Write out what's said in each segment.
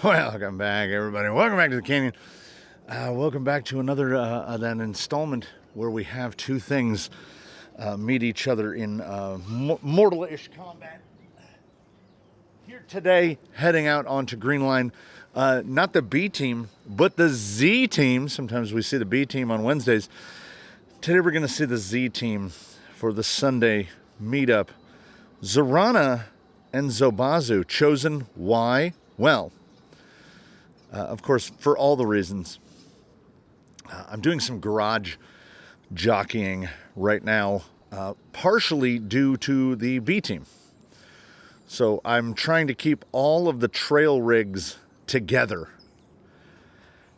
Welcome back, everybody. Welcome back to the Canyon. Welcome back to another that installment where we have two things meet each other in mortal-ish combat. Here today, heading out onto Green Line, not the B team, but the Z team. Sometimes we see the B team on Wednesdays. Today we're going to see the Z team for the Sunday meetup. Zorana and Zobazu, chosen why? Well, of course, for all the reasons. I'm doing some garage jockeying right now, partially due to the B team. So I'm trying to keep all of the trail rigs together.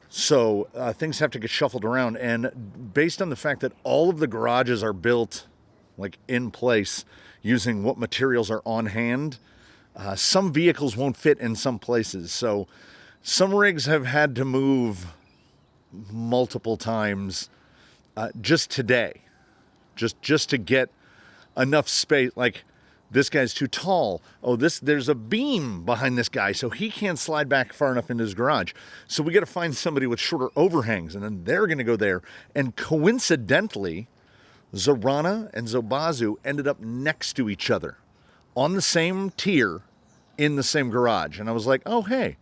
So things have to get shuffled around. And based on the fact that all of the garages are built like in place using what materials are on hand, some vehicles won't fit in some places. So some rigs have had to move multiple times just today, just to get enough space. Like, this guy's too tall. Oh, there's a beam behind this guy, so he can't slide back far enough into his garage. So we got to find somebody with shorter overhangs, and then they're going to go there. And coincidentally, Zorana and Zobazu ended up next to each other on the same tier in the same garage. And I was like, oh, hey,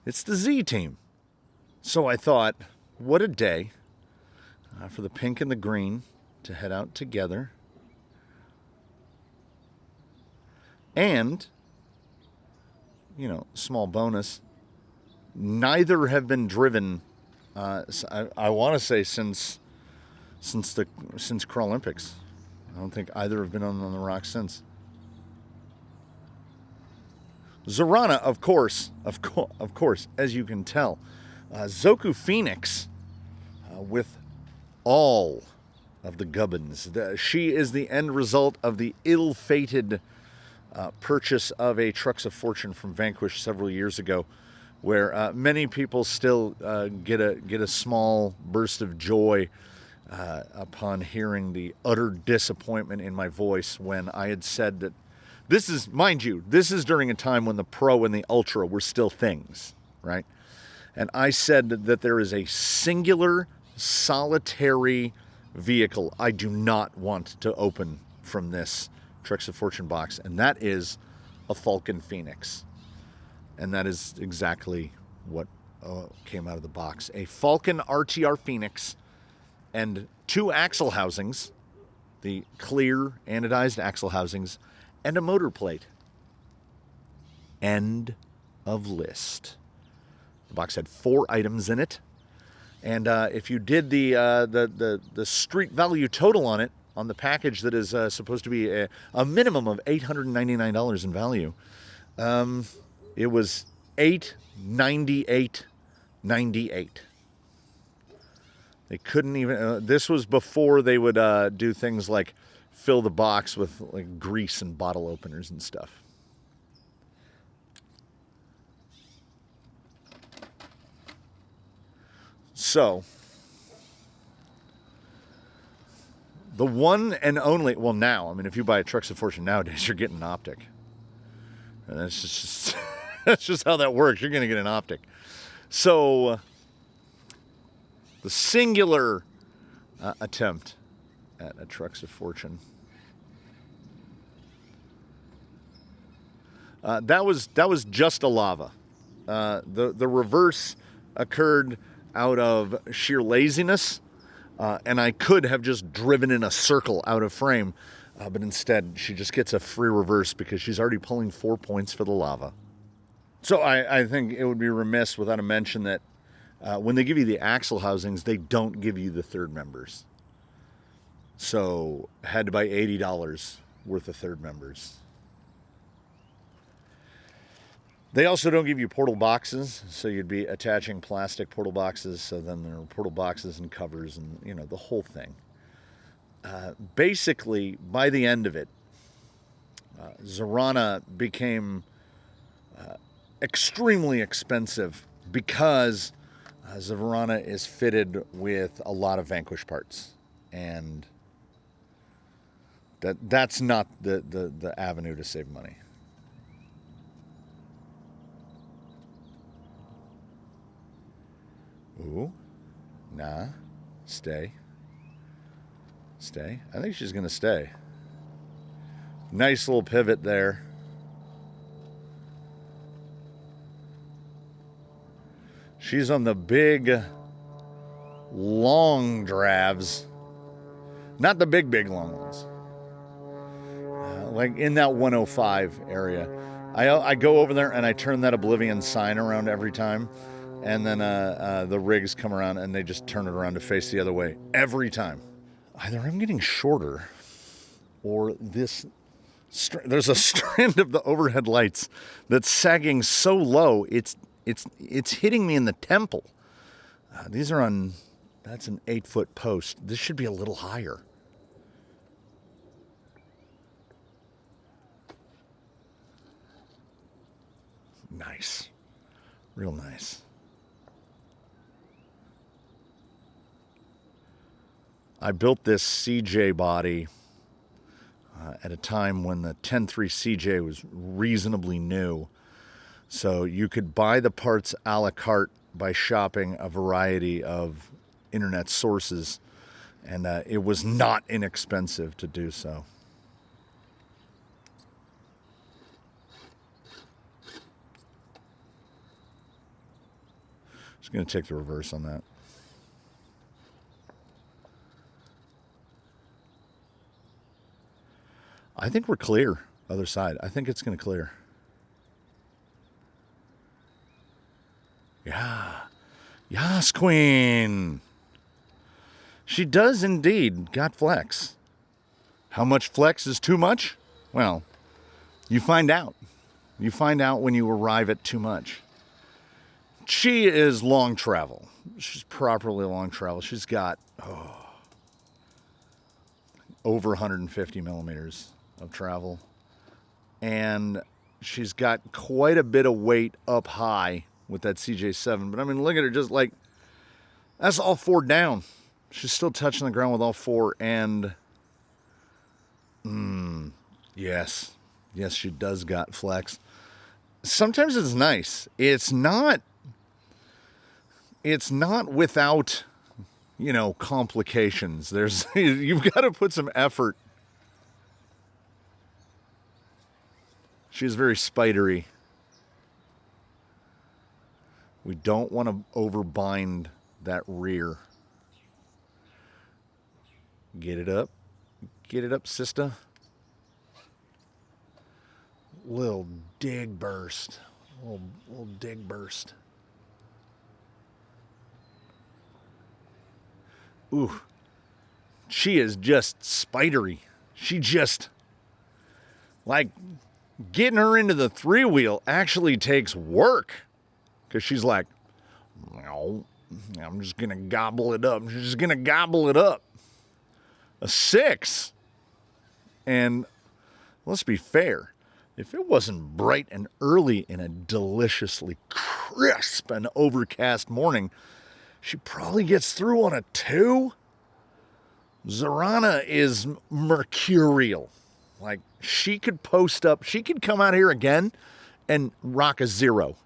it's the Z team. So I thought, what a day for the pink and the green to head out together. And, you know, small bonus, neither have been driven, I want to say since Crawl Olympics. I don't think either have been on the rocks since. Zorana, of course, as you can tell, Zoku Phoenix with all of the gubbins. She is the end result of the ill-fated purchase of a Trucks of Fortune from Vanquish several years ago, where many people still get a small burst of joy upon hearing the utter disappointment in my voice when I had said that this is, mind you, this is during a time when the Pro and the Ultra were still things, right? And I said that there is a singular, solitary vehicle I do not want to open from this Trucks of Fortune box, and that is a Falcon Phoenix. And that is exactly what came out of the box. A Falcon RTR Phoenix and two axle housings, the clear anodized axle housings, and a motor plate. End of list. The box had 4 items in it, and if you did the street value total on it, on the package that is supposed to be a minimum of $899 in value, it was $898.98. They couldn't even. This was before they would do things like fill the box with like grease and bottle openers and stuff. So, the one and only, well, now, I mean, if you buy a Trucks of Fortune nowadays, you're getting an optic. And that's just that's just how that works. You're going to get an optic. So, the singular attempt at a Trucks of Fortune. That was just a lava. The reverse occurred out of sheer laziness, and I could have just driven in a circle out of frame, but instead she just gets a free reverse because she's already pulling 4 points for the lava. So I think it would be remiss without a mention that when they give you the axle housings, they don't give you the third members. So had to buy $80 worth of third members. They also don't give you portal boxes, so you'd be attaching plastic portal boxes, so then there are portal boxes and covers and, you know, the whole thing. Basically, by the end of it, Zorana became extremely expensive because Zorana is fitted with a lot of Vanquish parts, and that's not the avenue to save money. Ooh. Nah. Stay. Stay. I think she's going to stay. Nice little pivot there. She's on the big, long dravs. Not the big long ones. Like in that 105 area. I go over there and I turn that Oblivion sign around every time. And then the rigs come around and they just turn it around to face the other way. Every time. Either I'm getting shorter or this... There's a strand of the overhead lights that's sagging so low, it's hitting me in the temple. These are on... That's an 8-foot post. This should be a little higher. Nice. Real nice. I built this CJ body at a time when the 10.3 CJ was reasonably new. So you could buy the parts a la carte by shopping a variety of internet sources. And it was not inexpensive to do so. Just going to take the reverse on that. I think we're clear. Other side. I think it's going to clear. Yeah. Yas, queen. She does indeed got flex. How much flex is too much? Well, you find out. You find out when you arrive at too much. She is long travel. She's properly long travel. She's got over 150 millimeters of travel. And she's got quite a bit of weight up high with that CJ7. But I mean, look at her, just like, that's all 4 down. She's still touching the ground with all 4. And, yes, she does got flex. Sometimes it's nice. It's not without, complications. You've got to put some effort. She's very spidery. We don't want to overbind that rear. Get it up. Get it up, sister. Little dig burst. Little dig burst. Ooh. She is just spidery. She just, getting her into the 3-wheel actually takes work. Because she's like, no, I'm just going to gobble it up. She's just going to gobble it up. A 6. And let's be fair. If it wasn't bright and early in a deliciously crisp and overcast morning, she probably gets through on a 2. Zorana is mercurial. She could post up. She could come out here again and rock a 0.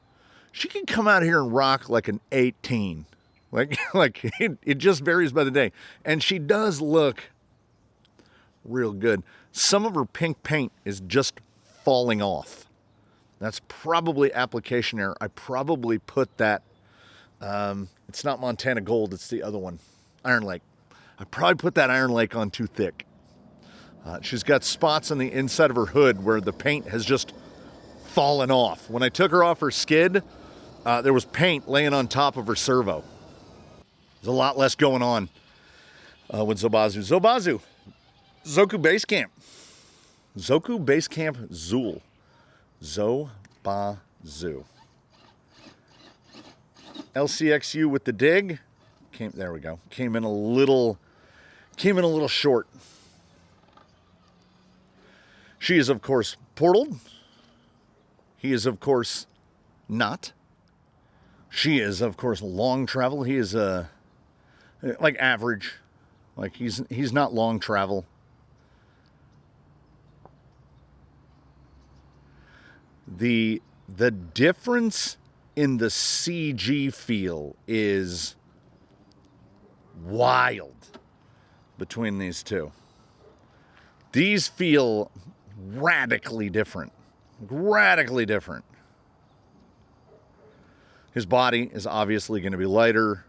She could come out here and rock like an 18. It just varies by the day. And she does look real good. Some of her pink paint is just falling off. That's probably application error. I probably put that, it's not Montana Gold, it's the other one, Iron Lake. I probably put that Iron Lake on too thick. She's got spots on the inside of her hood where the paint has just fallen off. When I took her off her skid, there was paint laying on top of her servo. There's a lot less going on with Zobazu. Zoku Basecamp. Zoku Basecamp Zool. Zobazu. LCXU with the dig. There we go. Came in a little short. She is, of course, portaled. He is, of course, not. She is, of course, long travel. He is average. He's not long travel. The difference in the CG feel is wild between these two. These feel radically different. Radically different. His body is obviously going to be lighter.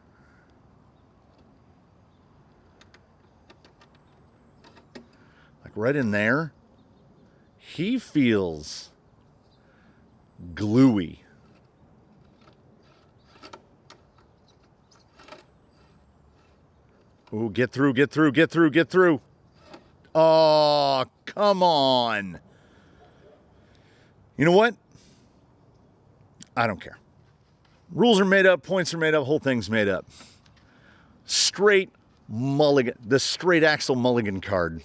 Like right in there, he feels gluey. Ooh, get through, get through, get through, get through. Oh, come on. You know what? I don't care. Rules are made up, points are made up, whole thing's made up. Straight mulligan, the straight axle mulligan card.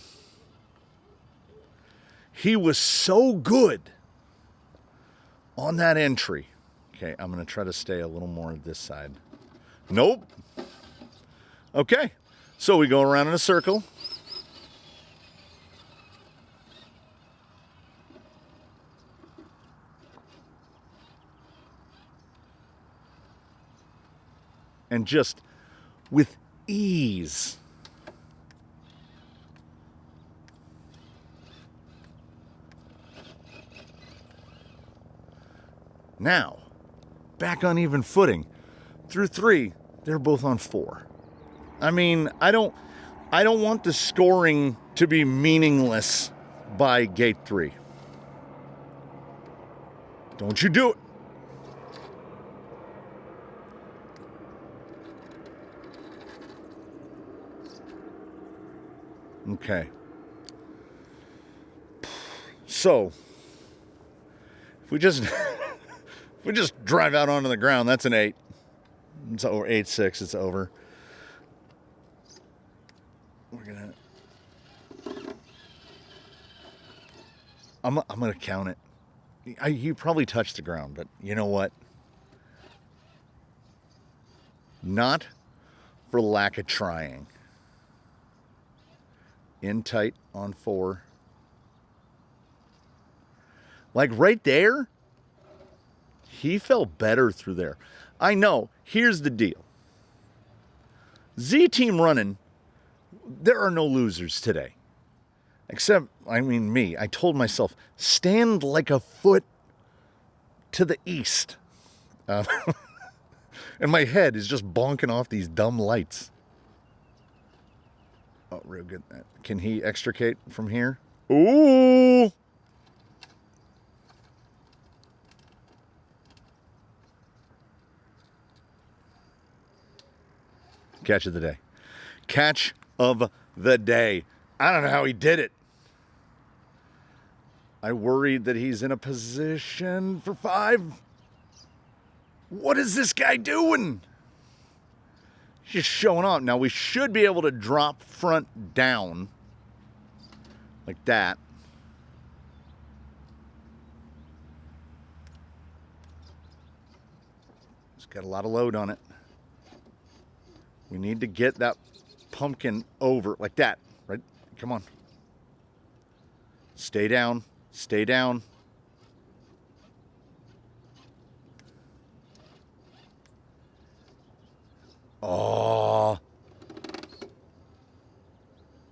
He was so good on that entry. Okay, I'm going to try to stay a little more this side. Nope. Okay, so we go around in a circle. And just with ease. Now, back on even footing. Through 3, they're both on 4. I mean, I don't want the scoring to be meaningless by gate 3. Don't you do it. Okay. So, if we just drive out onto the ground, that's an 8. It's over 8-6, it's over. We're gonna I'm gonna count it. You probably touched the ground, but you know what? Not for lack of trying. In tight on 4. Like right there, he felt better through there. I know. Here's the deal. Z team running, there are no losers today. Except, I mean, me. I told myself, stand like a foot to the east. And my head is just bonking off these dumb lights. Oh, real good. Can he extricate from here? Ooh! Catch of the day. Catch of the day. I don't know how he did it. I worried that he's in a position for 5. What is this guy doing? Just showing off. Now we should be able to drop front down like that. It's got a lot of load on it. We need to get that pumpkin over like that, right? Come on. Stay down. Stay down. Oh.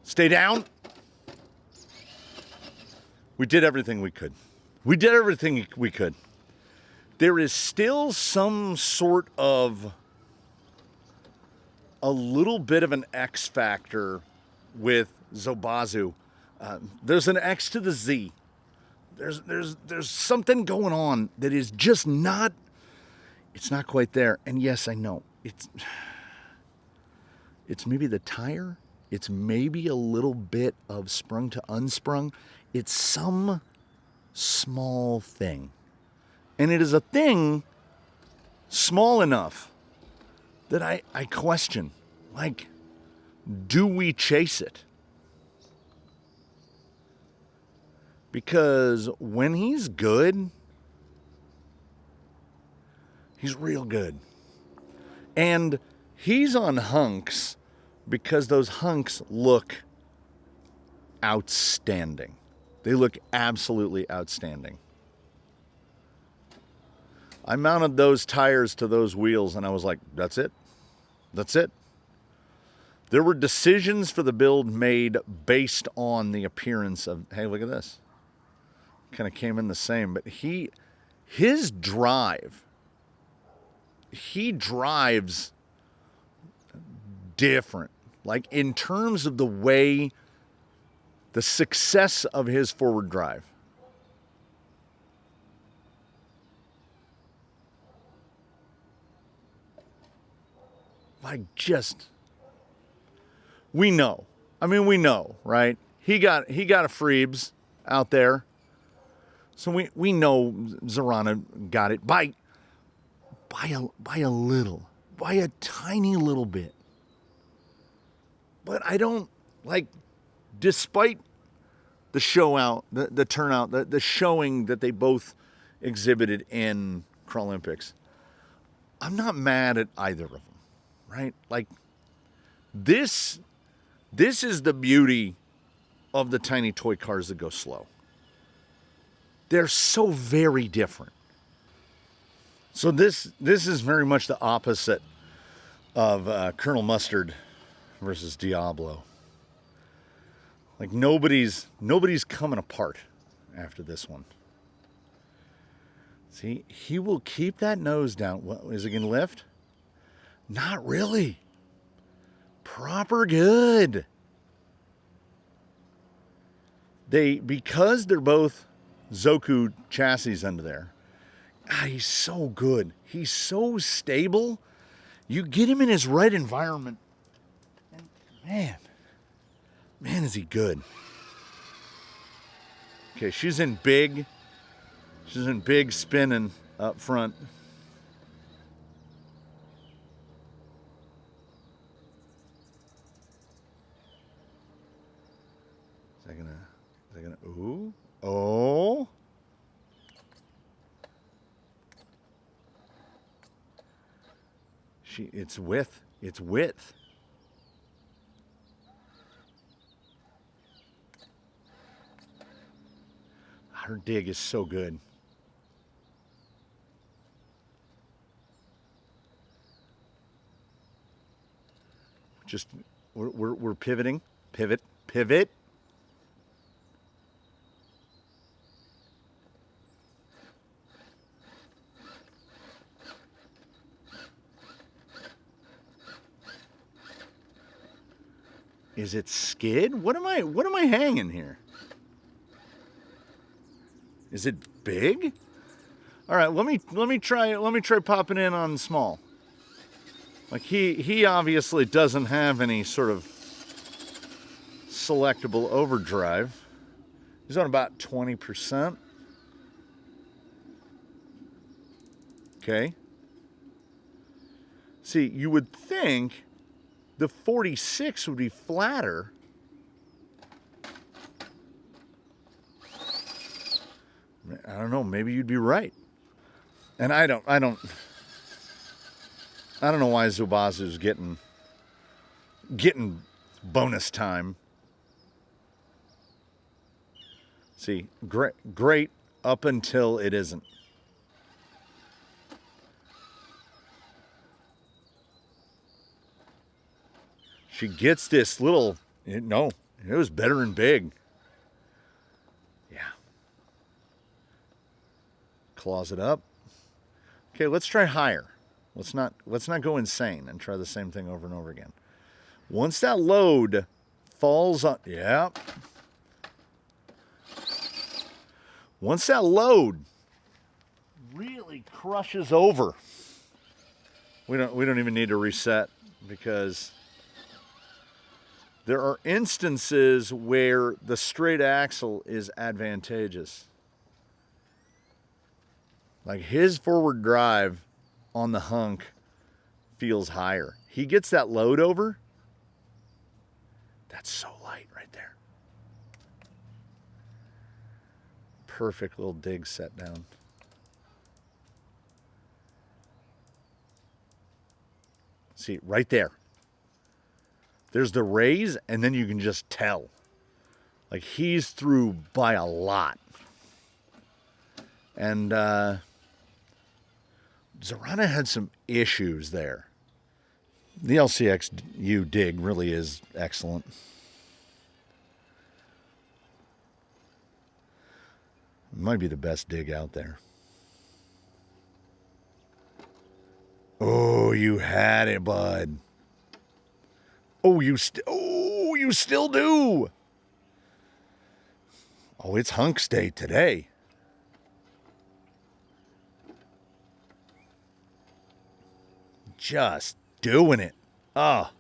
Stay down. We did everything we could. We did everything we could. There is still some sort of a little bit of an X factor with Zobazu. There's an X to the Z. There's something going on that is just not, it's not quite there. And yes, I know. It's maybe the tire. It's maybe a little bit of sprung to unsprung. It's some small thing. And it is a thing small enough that I question, like, do we chase it? Because when he's good, he's real good. And he's on hunks because those hunks look outstanding. They look absolutely outstanding. I mounted those tires to those wheels and I was like, that's it. That's it. There were decisions for the build made based on the appearance of, hey, look at this. Kind of came in the same, but his drive, he drives different. Like in terms of the way, the success of his forward drive. Like we know. I mean, we know, right? He got a Freebs out there. So we know Zorana got it by a little, by a tiny little bit. But I don't, like, despite the the turnout, the showing that they both exhibited in Crawlympics, I'm not mad at either of them, right? Like, this is the beauty of the tiny toy cars that go slow. They're so very different. So this is very much the opposite of Colonel Mustard versus Diablo. Like nobody's coming apart after this one. See, he will keep that nose down. What, is it going to lift? Not really. Proper good. Because they're both Zoku chassis under there. He's so good. He's so stable. You get him in his right environment. And man, is he good. Okay, she's in big. She's in big spinning up front. Is that gonna, ooh, oh. It's width. Her dig is so good. Just we're pivoting. Pivot. Is it skid? What am I hanging here? Is it big? All right, let me try popping in on small. Like he obviously doesn't have any sort of selectable overdrive. He's on about 20%. Okay. See, you would think the 46 would be flatter. I don't know, maybe you'd be right. And I don't know why Zobazu's getting bonus time. See, great up until it isn't. She gets this little, no, it was better and big. Yeah. Claws it up. Okay, let's try higher. Let's not go insane and try the same thing over and over again. Once that load falls on, yeah. Once that load really crushes over, we don't even need to reset, because there are instances where the straight axle is advantageous. Like his forward drive on the hunk feels higher. He gets that load over. That's so light right there. Perfect little dig set down. See, right there. There's the raise, and then you can just tell. Like, he's through by a lot. And Zorana had some issues there. The LCXU dig really is excellent. Might be the best dig out there. Oh, you had it, bud. Oh, you still do. Oh, it's Hunks Day today. Just doing it. Ah.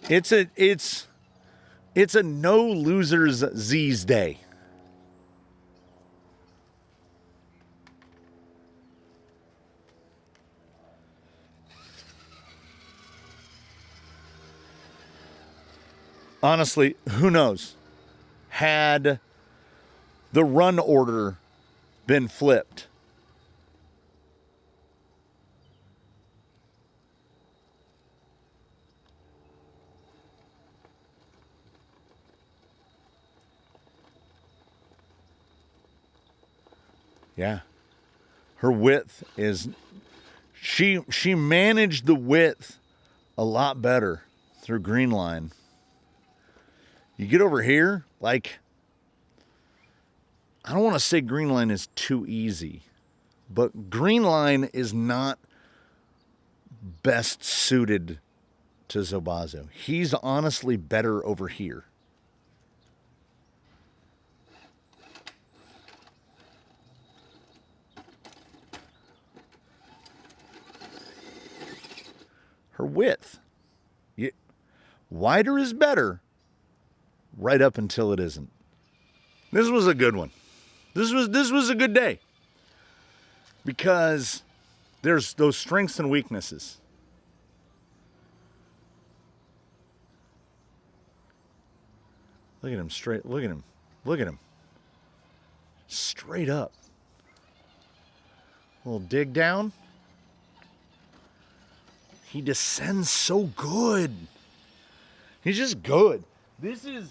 It's a no losers Z's day. Honestly, who knows? Had the run order been flipped, yeah, her width is, she managed the width a lot better through green line. You get over here, like, I don't want to say green line is too easy, but green line is not best suited to Zobazu. He's honestly better over here. Her width. Wider is better, right up until it isn't. This was a good one. This was a good day. Because there's those strengths and weaknesses. Look at him straight. Look at him. Look at him. Straight up. A little dig down. He descends so good. He's just good. This is,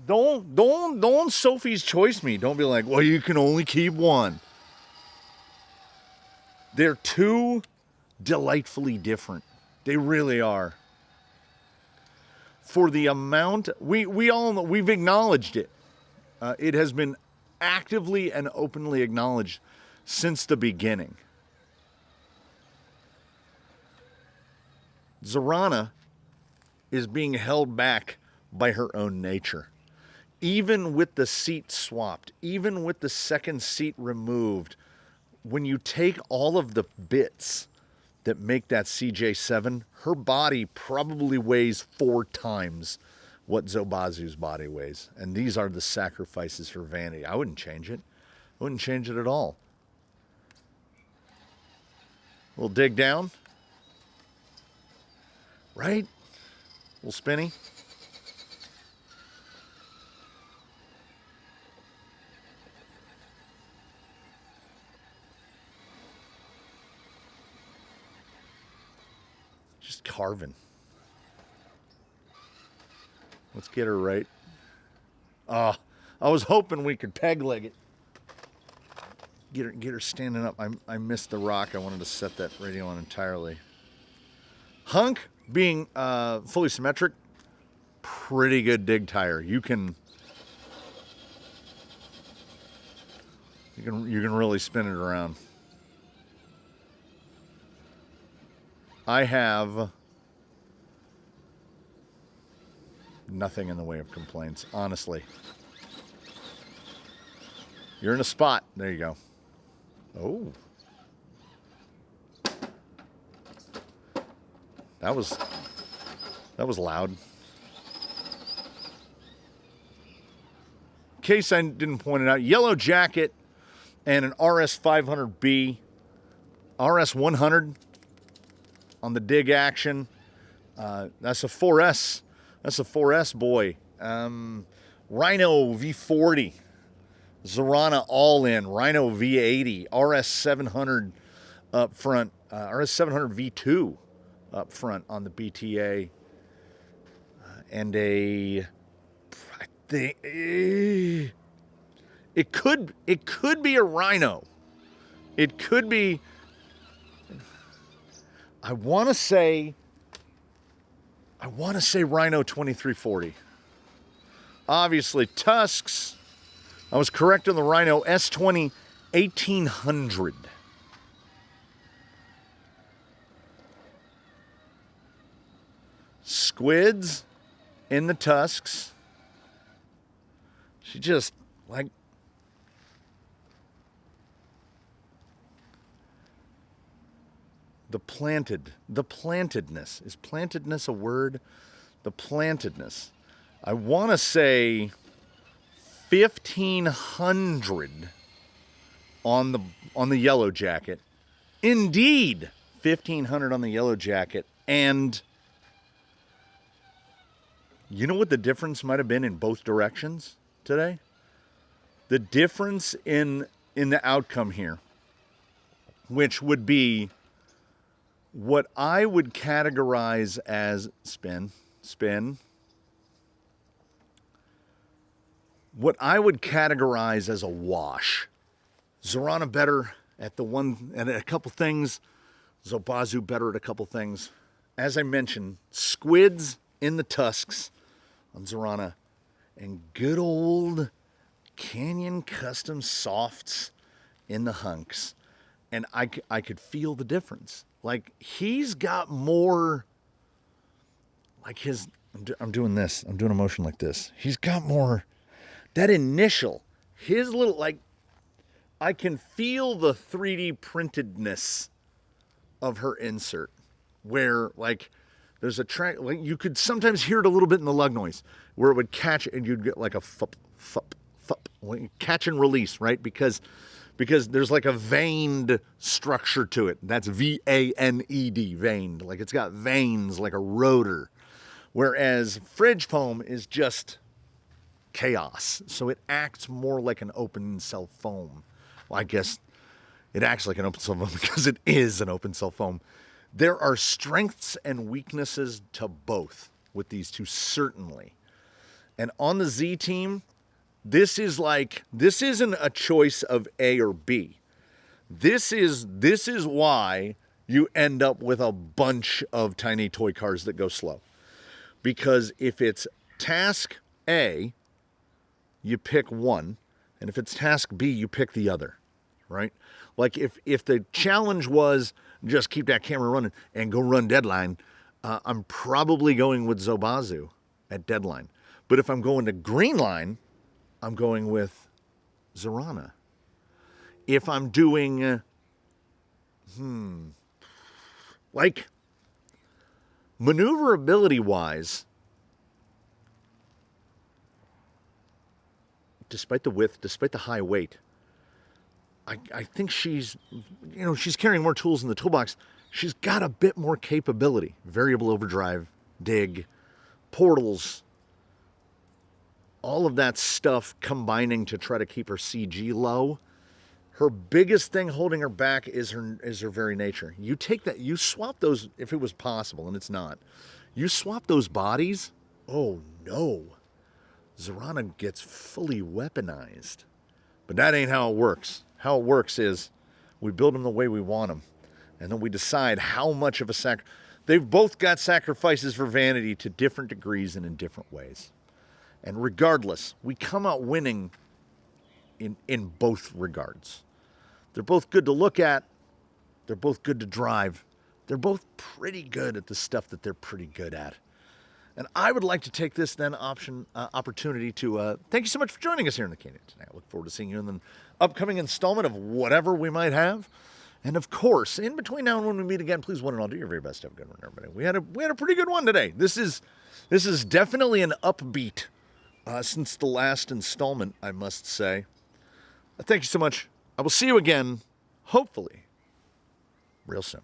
don't Sophie's Choice me. Don't be like, well, you can only keep one. They're too delightfully different. They really are. For the amount, we've acknowledged it. It has been actively and openly acknowledged since the beginning. Zorana is being held back by her own nature. Even with the seat swapped, even with the second seat removed, when you take all of the bits that make that CJ7, her body probably weighs 4 times what Zobazu's body weighs. And these are the sacrifices for vanity. I wouldn't change it. I wouldn't change it at all. We'll dig down. Right? A little spinny. Just carving. Let's get her right. I was hoping we could peg leg it. Get her standing up. I missed the rock. I wanted to set that radio on entirely. Hunk being fully symmetric, pretty good dig tire. You can really spin it around. I have nothing in the way of complaints, honestly. You're in a spot. There you go. Oh. That was loud. In case I didn't point it out, yellow jacket and an RS500B, RS100 on the dig action. That's a 4S. That's a 4S boy. Rhino V40. Zorana all in. Rhino V80. RS700 up front. RS700 V2 up front on the BTA. And I think it could be a Rhino. It could be I want to say Rhino 2340. Obviously, tusks. I was correct on the Rhino S20 1800. Squids in the tusks. She just, like, the plantedness. Is plantedness a word? The plantedness. I want to say 1500 on the yellow jacket. Indeed, 1500 on the yellow jacket. And you know what the difference might have been in both directions today? The difference in the outcome here, which would be what I would categorize as spin. What I would categorize as a wash. Zorana better at a couple things. Zobazu better at a couple things. As I mentioned, squids in the tusks on Zorana, and good old Canyon Custom Softs in the hunks. And I could feel the difference. Like, he's got more, like I'm doing this. I'm doing a motion like this. He's got more, that initial, his little, like, I can feel the 3D printedness of her insert. Where, like, there's a track, like, you could sometimes hear it a little bit in the lug noise, where it would catch, and you'd get like a fup, fup, fup, catch and release, right? Because there's like a veined structure to it. That's V-A-N-E-D, veined. Like, it's got veins like a rotor. Whereas fridge foam is just chaos. So it acts more like an open cell foam. Well, I guess it acts like an open cell foam because it is an open cell foam. There are strengths and weaknesses to both with these two, certainly. And on the Z team, this isn't a choice of A or B. This is why you end up with a bunch of tiny toy cars that go slow. Because if it's task A, you pick one, and if it's task B, you pick the other, right? Like, if the challenge was just keep that camera running and go run deadline, I'm probably going with Zobazu at deadline. But if I'm going to green line, I'm going with Zorana. If I'm doing, like, maneuverability-wise, despite the width, despite the high weight, I think she's carrying more tools in the toolbox. She's got a bit more capability. Variable overdrive, dig, portals, all of that stuff combining to try to keep her CG low. Her biggest thing holding her back is her very nature. You take that, you swap those, if it was possible, and it's not. You swap those bodies, oh no. Zorana gets fully weaponized. But that ain't how it works. How it works is we build them the way we want them. And then we decide how much of a they've both got sacrifices for vanity to different degrees and in different ways. And regardless, we come out winning in both regards. They're both good to look at. They're both good to drive. They're both pretty good at the stuff that they're pretty good at. And I would like to take this then opportunity to thank you so much for joining us here in the Canyon tonight. I look forward to seeing you in the upcoming installment of whatever we might have. And of course, in between now and when we meet again, please one and all do your very best to have a good one, everybody. We had a pretty good one today. This is definitely an upbeat since the last installment, I must say. Thank you so much. I will see you again, hopefully, real soon.